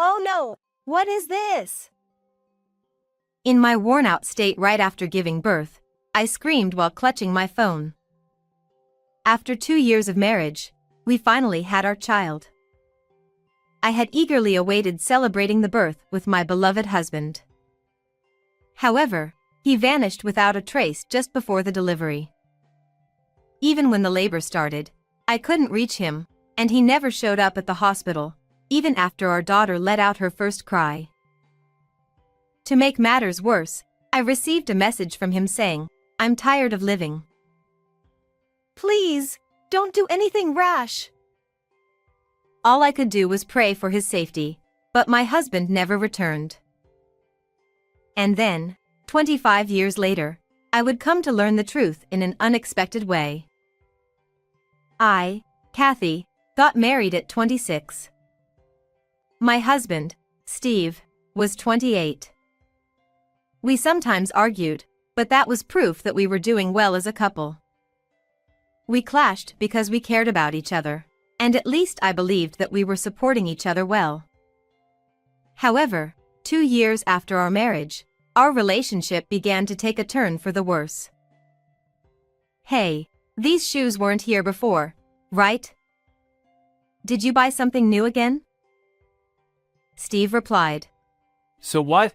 Oh no! What is this? In my worn-out state right after giving birth, I screamed while clutching my phone. After 2 years of marriage, we finally had our child. I had eagerly awaited celebrating the birth with my beloved husband. However, he vanished without a trace just before the delivery. Even when the labor started, I couldn't reach him, and he never showed up at the hospital, even after our daughter let out her first cry. To make matters worse, I received a message from him saying, "I'm tired of living. Please, don't do anything rash." All I could do was pray for his safety, but my husband never returned. And then, 25 years later, I would come to learn the truth in an unexpected way. I, Kathy, got married at 26. My husband, Steve, was 28. We sometimes argued, but that was proof that we were doing well as a couple. We clashed because we cared about each other, and at least I believed that we were supporting each other well. However, 2 years after our marriage, our relationship began to take a turn for the worse. "Hey, these shoes weren't here before, right? Did you buy something new again?" Steve replied. So what?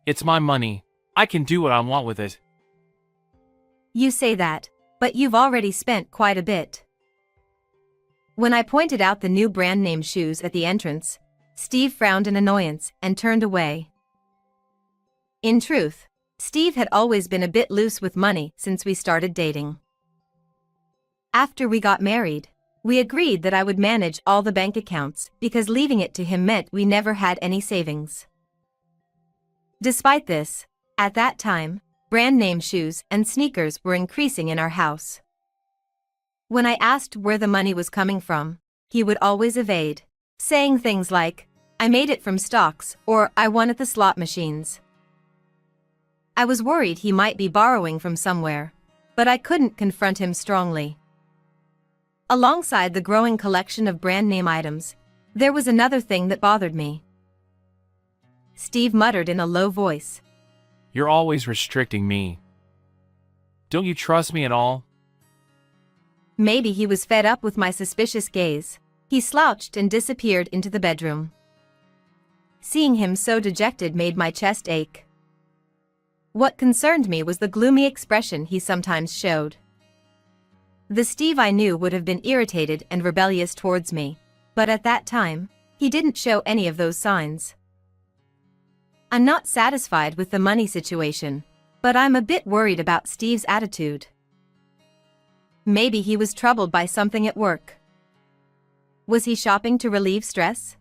It's my money. I can do what I want with it. "You say that, but you've already spent quite a bit." When I pointed out the new brand name shoes at the entrance, Steve frowned in annoyance and turned away. In truth, Steve had always been a bit loose with money since we started dating. After we got married, we agreed that I would manage all the bank accounts because leaving it to him meant we never had any savings. Despite this, at that time, brand name shoes and sneakers were increasing in our house. When I asked where the money was coming from, he would always evade, saying things like, "I made it from stocks," or "I won at the slot machines." I was worried he might be borrowing from somewhere, but I couldn't confront him strongly. Alongside the growing collection of brand name items, there was another thing that bothered me. Steve muttered in a low voice. You're always restricting me. Don't you trust me at all? Maybe he was fed up with my suspicious gaze. He slouched and disappeared into the bedroom. Seeing him so dejected made my chest ache. What concerned me was the gloomy expression he sometimes showed. The Steve I knew would have been irritated and rebellious towards me, but at that time, he didn't show any of those signs. I'm not satisfied with the money situation, but I'm a bit worried about Steve's attitude. Maybe he was troubled by something at work. Was he shopping to relieve stress?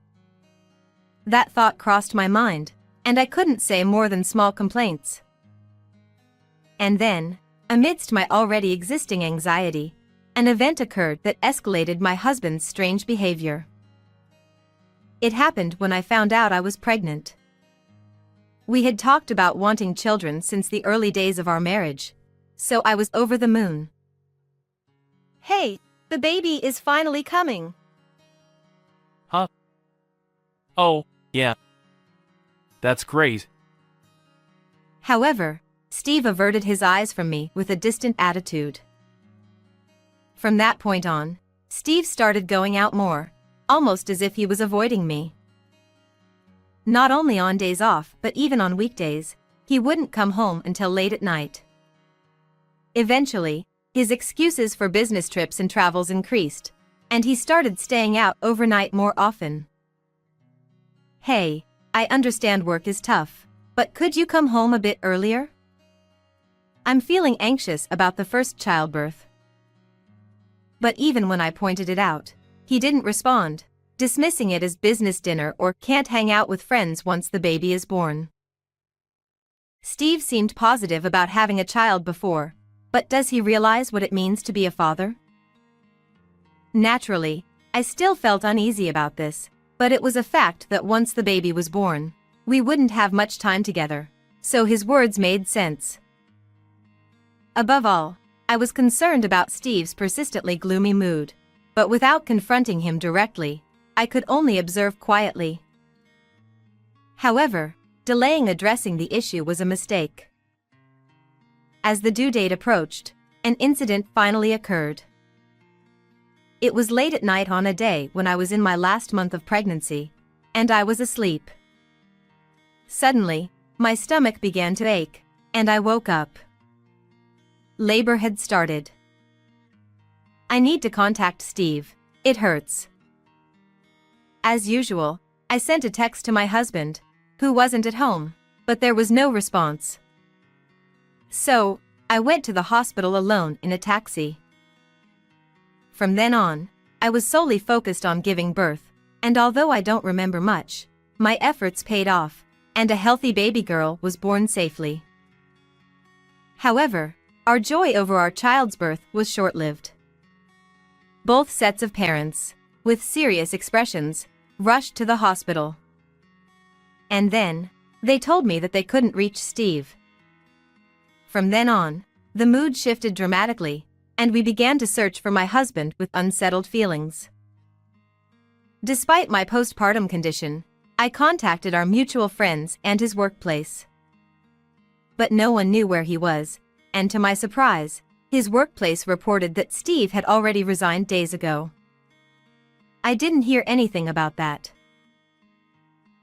That thought crossed my mind, and I couldn't say more than small complaints. And then, amidst my already existing anxiety, an event occurred that escalated my husband's strange behavior. It happened when I found out I was pregnant. We had talked about wanting children since the early days of our marriage, so I was over the moon. "Hey, the baby is finally coming." Huh? Oh, yeah. That's great. However, Steve averted his eyes from me with a distant attitude. From that point on, Steve started going out more, almost as if he was avoiding me. Not only on days off but even on weekdays, he wouldn't come home until late at night. Eventually, his excuses for business trips and travels increased, and he started staying out overnight more often. "Hey, I understand work is tough, but could you come home a bit earlier? I'm feeling anxious about the first childbirth." But even when I pointed it out, he didn't respond, dismissing it as business dinner or can't hang out with friends once the baby is born. Steve seemed positive about having a child before, but does he realize what it means to be a father? Naturally, I still felt uneasy about this, but it was a fact that once the baby was born, we wouldn't have much time together, so his words made sense. Above all, I was concerned about Steve's persistently gloomy mood, but without confronting him directly, I could only observe quietly. However, delaying addressing the issue was a mistake. As the due date approached, an incident finally occurred. It was late at night on a day when I was in my last month of pregnancy, and I was asleep. Suddenly, my stomach began to ache, and I woke up. Labor had started. I need to contact Steve. It hurts. As usual, I sent a text to my husband, who wasn't at home, but there was no response. So, I went to the hospital alone in a taxi. From then on, I was solely focused on giving birth, and although I don't remember much, my efforts paid off, and a healthy baby girl was born safely. However, our joy over our child's birth was short-lived. Both sets of parents, with serious expressions, rushed to the hospital. And then, they told me that they couldn't reach Steve. From then on, the mood shifted dramatically, and we began to search for my husband with unsettled feelings. Despite my postpartum condition, I contacted our mutual friends and his workplace. But no one knew where he was, and to my surprise, his workplace reported that Steve had already resigned days ago. I didn't hear anything about that.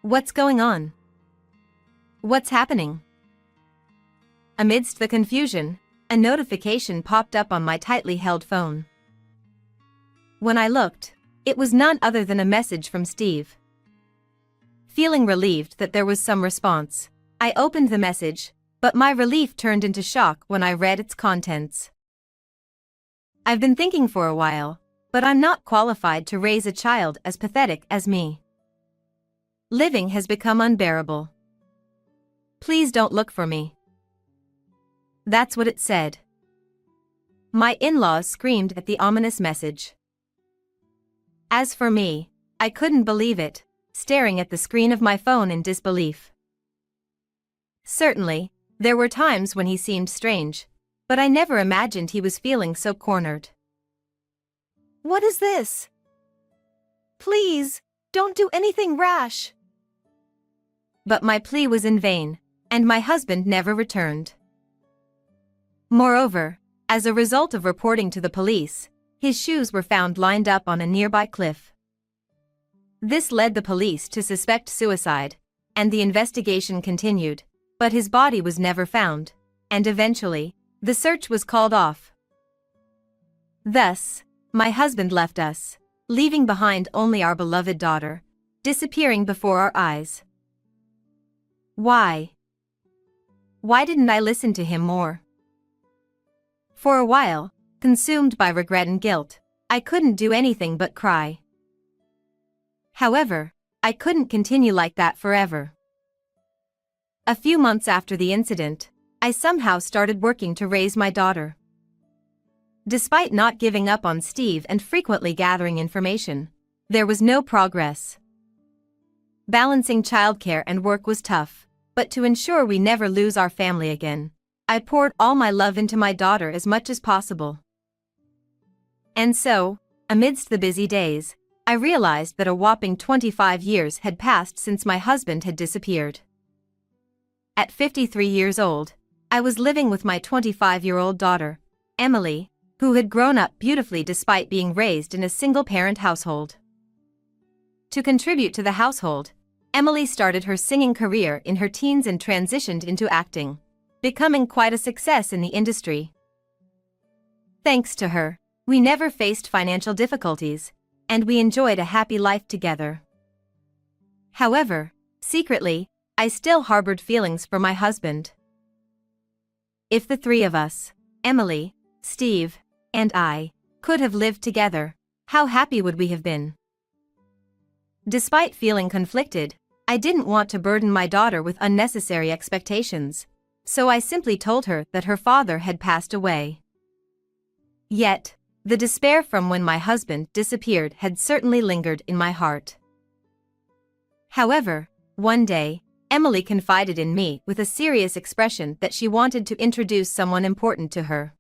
What's going on? What's happening? Amidst the confusion, a notification popped up on my tightly held phone. When I looked, it was none other than a message from Steve. Feeling relieved that there was some response, I opened the message, but my relief turned into shock when I read its contents. I've been thinking for a while, but I'm not qualified to raise a child as pathetic as me. Living has become unbearable. Please don't look for me. That's what it said. My in-laws screamed at the ominous message. As for me, I couldn't believe it, staring at the screen of my phone in disbelief. Certainly, there were times when he seemed strange, but I never imagined he was feeling so cornered. What is this? Please, don't do anything rash. But my plea was in vain, and my husband never returned. Moreover, as a result of reporting to the police, his shoes were found lined up on a nearby cliff. This led the police to suspect suicide, and the investigation continued, but his body was never found, and eventually, the search was called off. Thus, my husband left us, leaving behind only our beloved daughter, disappearing before our eyes. Why? Why didn't I listen to him more? For a while, consumed by regret and guilt, I couldn't do anything but cry. However, I couldn't continue like that forever. A few months after the incident, I somehow started working to raise my daughter. Despite not giving up on Steve and frequently gathering information, there was no progress. Balancing childcare and work was tough, but to ensure we never lose our family again, I poured all my love into my daughter as much as possible. And so, amidst the busy days, I realized that a whopping 25 years had passed since my husband had disappeared. At 53 years old, I was living with my 25-year-old daughter, Emily, who had grown up beautifully despite being raised in a single-parent household. To contribute to the household, Emily started her singing career in her teens and transitioned into acting, becoming quite a success in the industry. Thanks to her, we never faced financial difficulties, and we enjoyed a happy life together. However, secretly, I still harbored feelings for my husband. If the three of us, Emily, Steve, and I, could have lived together, how happy would we have been? Despite feeling conflicted, I didn't want to burden my daughter with unnecessary expectations, so I simply told her that her father had passed away. Yet, the despair from when my husband disappeared had certainly lingered in my heart. However, one day, Emily confided in me with a serious expression that she wanted to introduce someone important to her.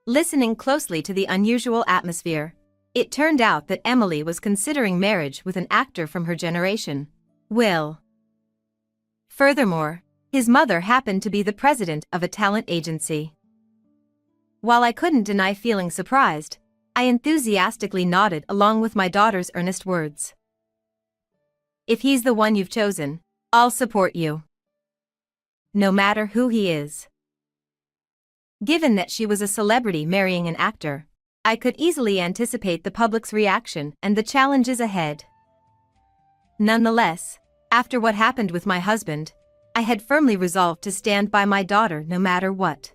Listening closely to the unusual atmosphere, it turned out that Emily was considering marriage with an actor from her generation, Will. Furthermore, his mother happened to be the president of a talent agency. While I couldn't deny feeling surprised, I enthusiastically nodded along with my daughter's earnest words. If he's the one you've chosen, I'll support you. No matter who he is. Given that she was a celebrity marrying an actor, I could easily anticipate the public's reaction and the challenges ahead. Nonetheless, after what happened with my husband, I had firmly resolved to stand by my daughter no matter what.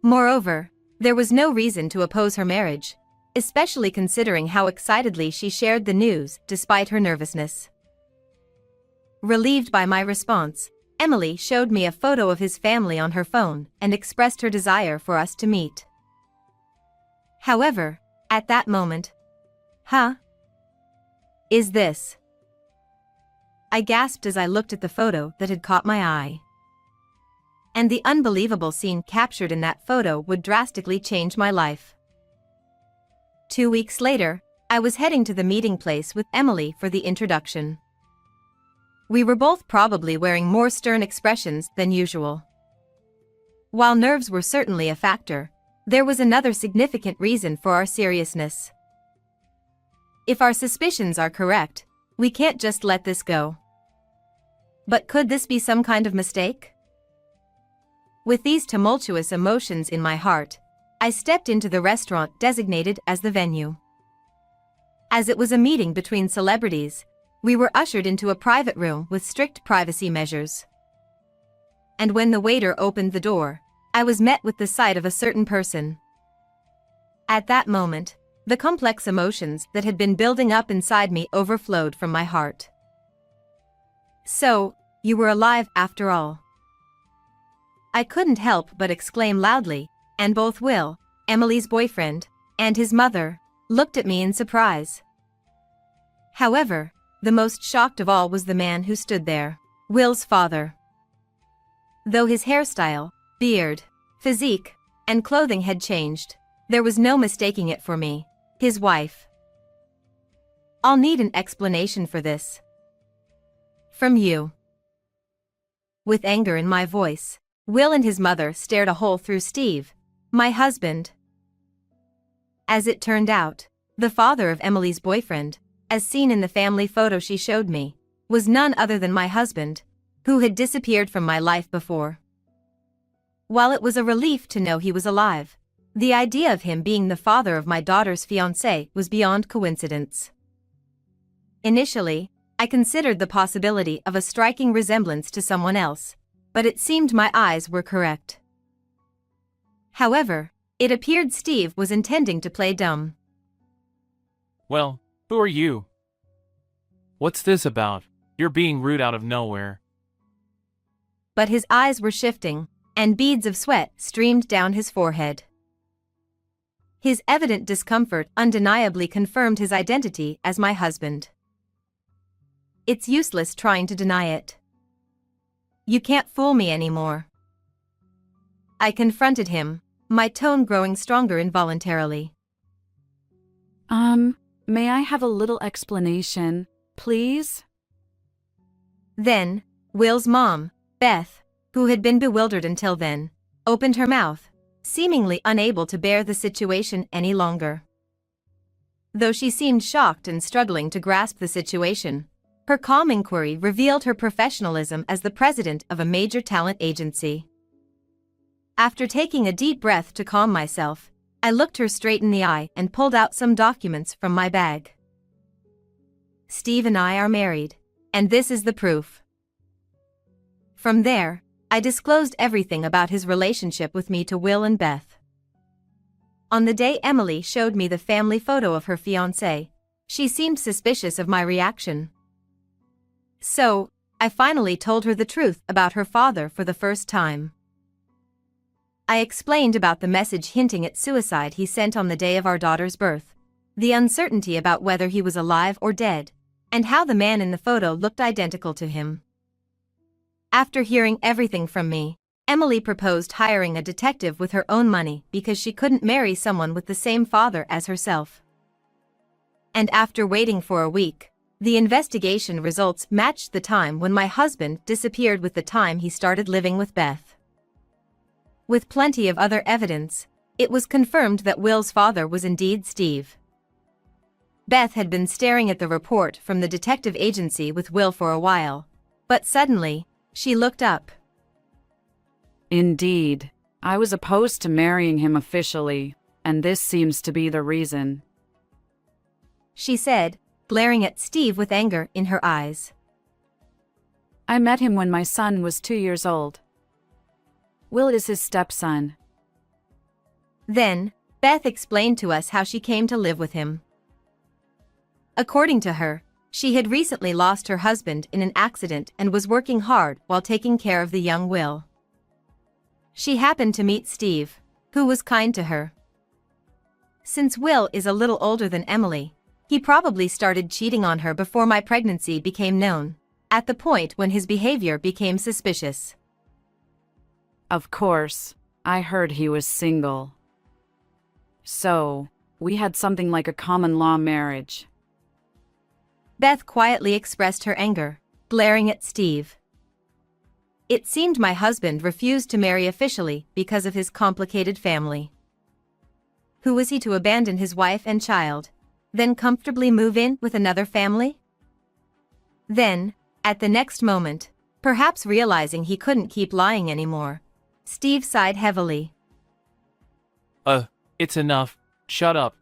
Moreover, there was no reason to oppose her marriage, especially considering how excitedly she shared the news despite her nervousness. Relieved by my response, Emily showed me a photo of his family on her phone and expressed her desire for us to meet. However, at that moment, is this? I gasped as I looked at the photo that had caught my eye. And the unbelievable scene captured in that photo would drastically change my life. 2 weeks later, I was heading to the meeting place with Emily for the introduction. We were both probably wearing more stern expressions than usual. While nerves were certainly a factor, there was another significant reason for our seriousness. If our suspicions are correct, we can't just let this go. But could this be some kind of mistake? With these tumultuous emotions in my heart, I stepped into the restaurant designated as the venue. As it was a meeting between celebrities, we were ushered into a private room with strict privacy measures. And when the waiter opened the door, I was met with the sight of a certain person. At that moment, the complex emotions that had been building up inside me overflowed from my heart. So, you were alive after all. I couldn't help but exclaim loudly, and both Will, Emily's boyfriend, and his mother, looked at me in surprise. However, the most shocked of all was the man who stood there, Will's father. Though his hairstyle, beard, physique, and clothing had changed, there was no mistaking it for me, his wife. I'll need an explanation for this. From you. With anger in my voice, Will and his mother stared a hole through Steve, my husband. As it turned out, the father of Emily's boyfriend, as seen in the family photo she showed me, was none other than my husband, who had disappeared from my life before. While it was a relief to know he was alive, the idea of him being the father of my daughter's fiancé was beyond coincidence. Initially, I considered the possibility of a striking resemblance to someone else, but it seemed my eyes were correct. However, it appeared Steve was intending to play dumb. Well, who are you? What's this about? You're being rude out of nowhere. But his eyes were shifting, and beads of sweat streamed down his forehead. His evident discomfort undeniably confirmed his identity as my husband. It's useless trying to deny it. You can't fool me anymore. I confronted him, my tone growing stronger involuntarily. May I have a little explanation, please? Then, Will's mom, Beth, who had been bewildered until then, opened her mouth, seemingly unable to bear the situation any longer. Though she seemed shocked and struggling to grasp the situation, her calm inquiry revealed her professionalism as the president of a major talent agency. After taking a deep breath to calm myself, I looked her straight in the eye and pulled out some documents from my bag. Steve and I are married, and this is the proof. From there, I disclosed everything about his relationship with me to Will and Beth. On the day Emily showed me the family photo of her fiancé, she seemed suspicious of my reaction. So, I finally told her the truth about her father for the first time. I explained about the message hinting at suicide he sent on the day of our daughter's birth, the uncertainty about whether he was alive or dead, and how the man in the photo looked identical to him. After hearing everything from me, Emily proposed hiring a detective with her own money because she couldn't marry someone with the same father as herself. And after waiting for a week, The investigation results matched the time when my husband disappeared with the time he started living with Beth. With plenty of other evidence, it was confirmed that Will's father was indeed Steve. Beth had been staring at the report from the detective agency with Will for a while, but suddenly, she looked up. Indeed. I was opposed to marrying him officially, and this seems to be the reason. She said, glaring at Steve with anger in her eyes. I met him when my son was 2 years old. Will is his stepson. Then, Beth explained to us how she came to live with him. According to her, she had recently lost her husband in an accident and was working hard while taking care of the young Will. She happened to meet Steve, who was kind to her. Since Will is a little older than Emily, he probably started cheating on her before my pregnancy became known, at the point when his behavior became suspicious. Of course, I heard he was single. So, we had something like a common law marriage. Beth quietly expressed her anger, glaring at Steve. It seemed my husband refused to marry officially because of his complicated family. Who was he to abandon his wife and child, then comfortably move in with another family? Then, at the next moment, perhaps realizing he couldn't keep lying anymore, Steve sighed heavily. It's enough. Shut up.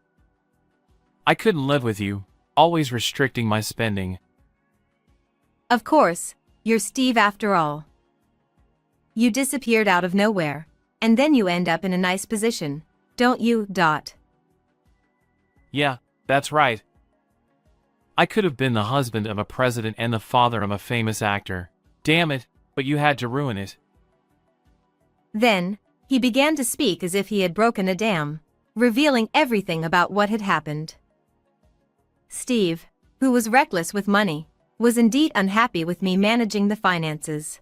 I couldn't live with you, always restricting my spending. Of course, you're Steve after all. You disappeared out of nowhere, and then you end up in a nice position, don't you? Yeah, that's right. I could have been the husband of a president and the father of a famous actor. Damn it, but you had to ruin it. Then, he began to speak as if he had broken a dam, revealing everything about what had happened. Steve, who was reckless with money, was indeed unhappy with me managing the finances.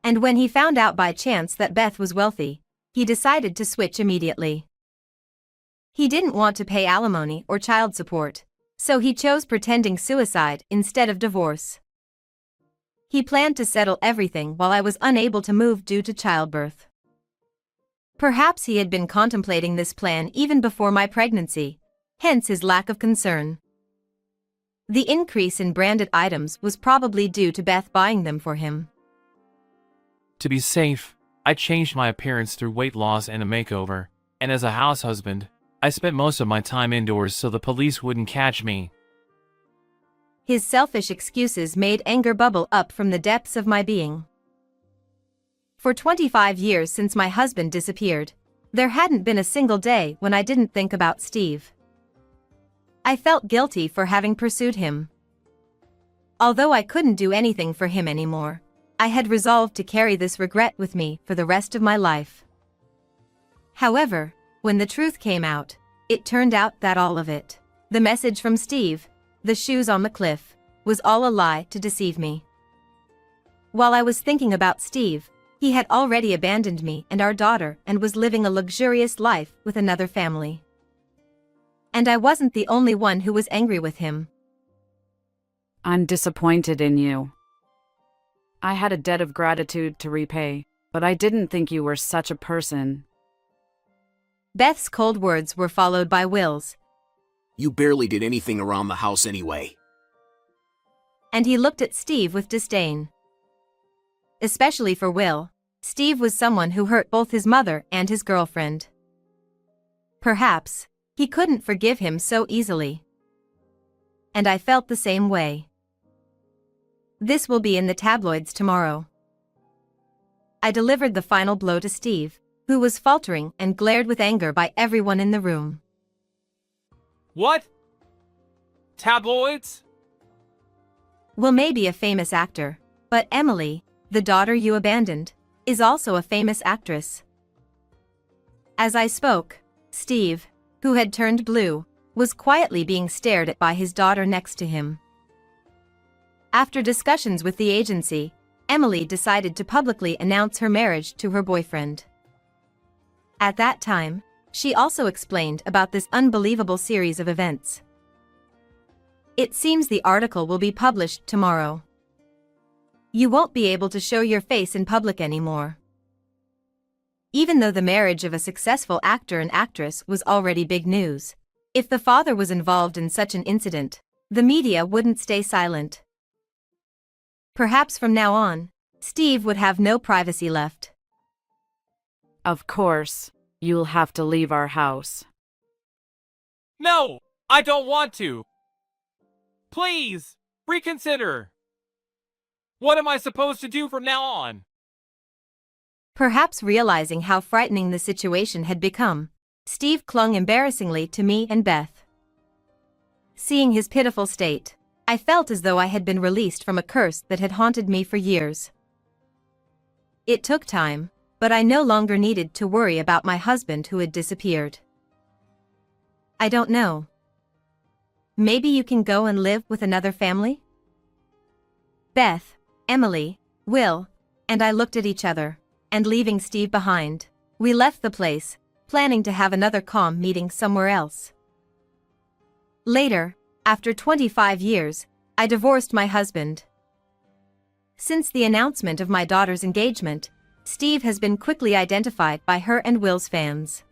And when he found out by chance that Beth was wealthy, he decided to switch immediately. He didn't want to pay alimony or child support, so he chose pretending suicide instead of divorce. He planned to settle everything while I was unable to move due to childbirth. Perhaps he had been contemplating this plan even before my pregnancy, hence his lack of concern. The increase in branded items was probably due to Beth buying them for him. To be safe, I changed my appearance through weight loss and a makeover, and as a house husband, I spent most of my time indoors so the police wouldn't catch me. His selfish excuses made anger bubble up from the depths of my being. For 25 years since my husband disappeared, there hadn't been a single day when I didn't think about Steve. I felt guilty for having pursued him. Although I couldn't do anything for him anymore, I had resolved to carry this regret with me for the rest of my life. However, when the truth came out, it turned out that all of it, the message from Steve, the shoes on the cliff, was all a lie to deceive me. While I was thinking about Steve, he had already abandoned me and our daughter and was living a luxurious life with another family. And I wasn't the only one who was angry with him. I'm disappointed in you. I had a debt of gratitude to repay, but I didn't think you were such a person. Beth's cold words were followed by Will's. You barely did anything around the house anyway. And he looked at Steve with disdain. Especially for Will, Steve was someone who hurt both his mother and his girlfriend. Perhaps, he couldn't forgive him so easily. And I felt the same way. This will be in the tabloids tomorrow. I delivered the final blow to Steve, who was faltering and glared with anger by everyone in the room. What? Tabloids? Will may be a famous actor, but Emily, the daughter you abandoned, is also a famous actress. As I spoke, Steve, who had turned blue, was quietly being stared at by his daughter next to him. After discussions with the agency, Emily decided to publicly announce her marriage to her boyfriend. At that time, she also explained about this unbelievable series of events. It seems the article will be published tomorrow. You won't be able to show your face in public anymore. Even though the marriage of a successful actor and actress was already big news, if the father was involved in such an incident, the media wouldn't stay silent. Perhaps from now on, Steve would have no privacy left. Of course, you'll have to leave our house. No, I don't want to. Please, reconsider. What am I supposed to do from now on? Perhaps realizing how frightening the situation had become, Steve clung embarrassingly to me and Beth. Seeing his pitiful state, I felt as though I had been released from a curse that had haunted me for years. It took time, but I no longer needed to worry about my husband who had disappeared. I don't know. Maybe you can go and live with another family? Beth, Emily, Will, and I looked at each other, and leaving Steve behind, we left the place, planning to have another calm meeting somewhere else. Later, after 25 years, I divorced my husband. Since the announcement of my daughter's engagement, Steve has been quickly identified by her and Will's fans.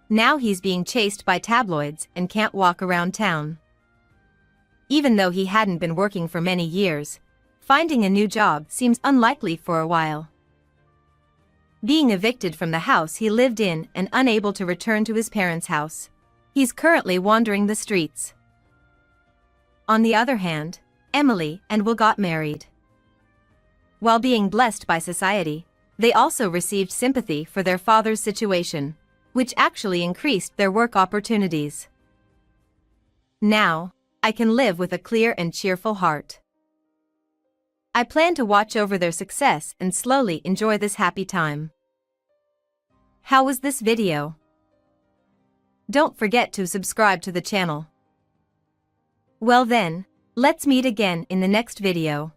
Now he's being chased by tabloids and can't walk around town. Even though he hadn't been working for many years, finding a new job seems unlikely for a while. Being evicted from the house he lived in and unable to return to his parents' house, he's currently wandering the streets. On the other hand, Emily and Will got married. While being blessed by society, they also received sympathy for their father's situation, which actually increased their work opportunities. Now, I can live with a clear and cheerful heart. I plan to watch over their success and slowly enjoy this happy time. How was this video? Don't forget to subscribe to the channel. Well then, let's meet again in the next video.